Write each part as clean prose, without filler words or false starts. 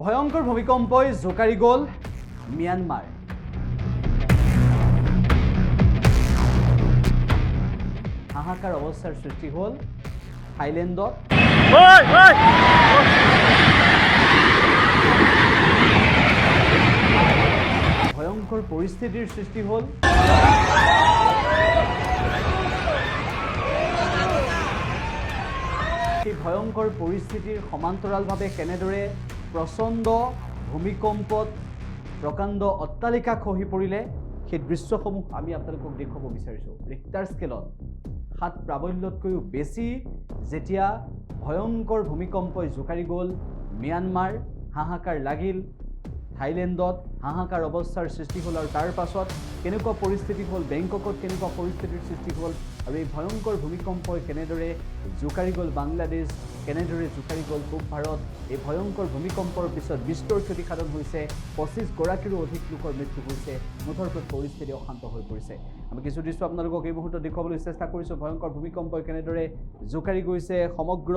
ভয়ঙ্কৰ ভূমিকম্পই জোকাৰি গ'ল মিয়ানমাৰ। হাহাকাৰ অৱস্থাৰ সৃষ্টি হ'ল থাইলেণ্ডত। ভয়ঙ্কৰ পৰিস্থিতিৰ সৃষ্টি হ'ল এই ভয়ঙ্কৰ পৰিস্থিতিৰ সমান্তৰালভাৱে কেনেদৰে প্ৰচণ্ড ভূমিকম্পত প্ৰকাণ্ড অট্টালিকা খহি পৰিলে সেই দৃশ্যসমূহ আমি আপোনালোকক দেখুৱাব বিচাৰিছোঁ। ৰিক্টাৰ স্কেলত 7 প্ৰাবল্যতকৈও বেছি যেতিয়া ভয়ঙ্কৰ ভূমিকম্পই জোকাৰি গ'ল মিয়ানমাৰ। হাহাকাৰ লাগিল থাইলেণ্ডত, হাহাকাৰ অৱস্থাৰ সৃষ্টি হ'ল আৰু তাৰ পাছত কেনেকুৱা পৰিস্থিতি হ'ল বেংককত, কেনেকুৱা পৰিস্থিতিৰ সৃষ্টি হ'ল আৰু এই ভয়ঙ্কৰ ভূমিকম্পই কেনেদৰে জোকাৰি গ'ল বাংলাদেশ, কেনেদৰে জোকাৰি গ'ল পূব ভাৰত। এই ভয়ঙ্কৰ ভূমিকম্পৰ পিছত বিস্তৰ ক্ষতিসাধন হৈছে, 25 গৰাকীৰো অধিক লোকৰ মৃত্যু হৈছে, মুঠৰপত পৰিস্থিতি অশান্ত হৈ পৰিছে। আমি কিছু দৃশ্য আপোনালোকক এই মুহূৰ্তত দেখুৱাবলৈ চেষ্টা কৰিছোঁ। ভয়ঙ্কৰ ভূমিকম্পই কেনেদৰে জোকাৰি গৈছে সমগ্ৰ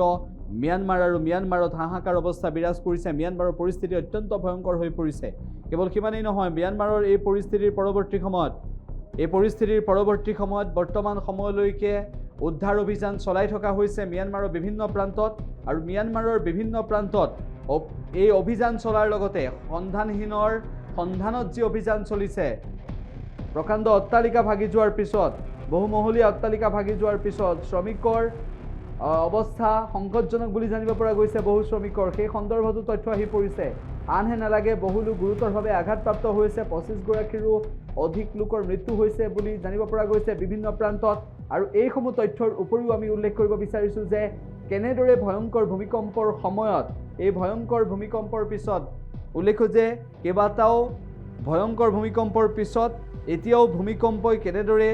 মিয়ানমাৰ আৰু মিয়ানমাৰত হাহাকাৰ অৱস্থা বিৰাজ কৰিছে। মিয়ানমাৰৰ পৰিস্থিতি অত্যন্ত ভয়ঙ্কৰ হৈ পৰিছে। কেৱল সিমানেই নহয়, মিয়ানমাৰৰ এই পৰিস্থিতিৰ পৰৱৰ্তী সময়ত বৰ্তমান সময়লৈকে উদ্ধাৰ অভিযান চলাই থকা হৈছে মিয়ানমাৰৰ বিভিন্ন প্ৰান্তত আৰু মিয়ানমাৰৰ বিভিন্ন প্ৰান্তত এই অভিযান চলাৰ লগতে সন্ধানত যি অভিযান চলিছে, প্ৰকাণ্ড অট্টালিকা ভাগি যোৱাৰ পিছত, বহুমহলীয়া অট্টালিকা ভাগি যোৱাৰ পিছত শ্ৰমিকৰ অৱস্থা সংকটজনক বুলি জানিব পৰা গৈছে। বহু শ্ৰমিকৰ সেই সন্দৰ্ভতো তথ্য আহি পৰিছে। আনহে নালাগে, বহু লোক গুৰুতৰভাৱে আঘাতপ্ৰাপ্ত হৈছে, 25 গৰাকীৰো অধিক লোকৰ মৃত্যু হৈছে বুলি জানিব পৰা গৈছে বিভিন্ন প্ৰান্তত। আৰু এইসমূহ তথ্যৰ উপৰিও আমি উল্লেখ কৰিব বিচাৰিছোঁ যে কেনেদৰে ভয়ঙ্কৰ ভূমিকম্পৰ সময়ত, এই ভয়ঙ্কৰ ভূমিকম্পৰ পিছত উল্লেখ্য যে কেইবাটাও ভয়ঙ্কৰ ভূমিকম্পৰ পিছত এতিয়াও ভূমিকম্পই কেনেদৰে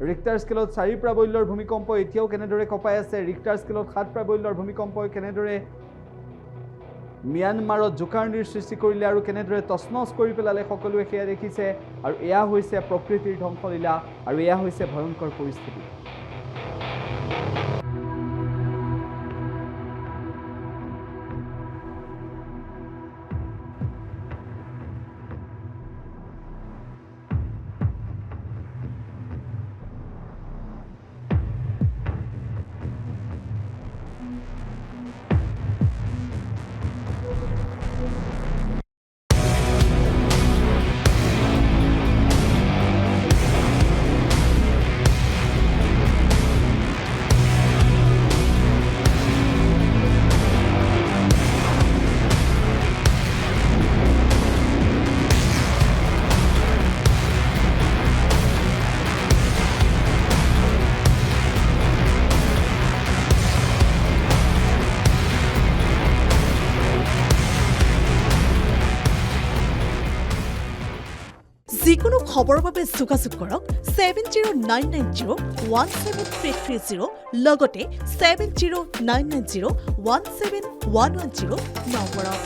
ৰিক্টাৰ স্কেলত 4 প্ৰাবল্যৰ ভূমিকম্প এতিয়াও কেনেদৰে কঁপাই আছে, ৰিক্টাৰ স্কেলত 7 প্ৰাবল্যৰ ভূমিকম্পই কেনেদৰে মিয়ানমাৰত জোকাৰণিৰ সৃষ্টি কৰিলে আৰু কেনেদৰে তছনছ কৰি পেলালে সকলোৱে সেয়া দেখিছে। আৰু এয়া হৈছে প্ৰকৃতিৰ ধ্বংসলীলা আৰু এয়া হৈছে ভয়ঙ্কৰ পৰিস্থিতি। যিকোনো খবৰৰ বাবে যোগাযোগ কৰক 7099017330 লগতে 7099017110 নম্বৰত।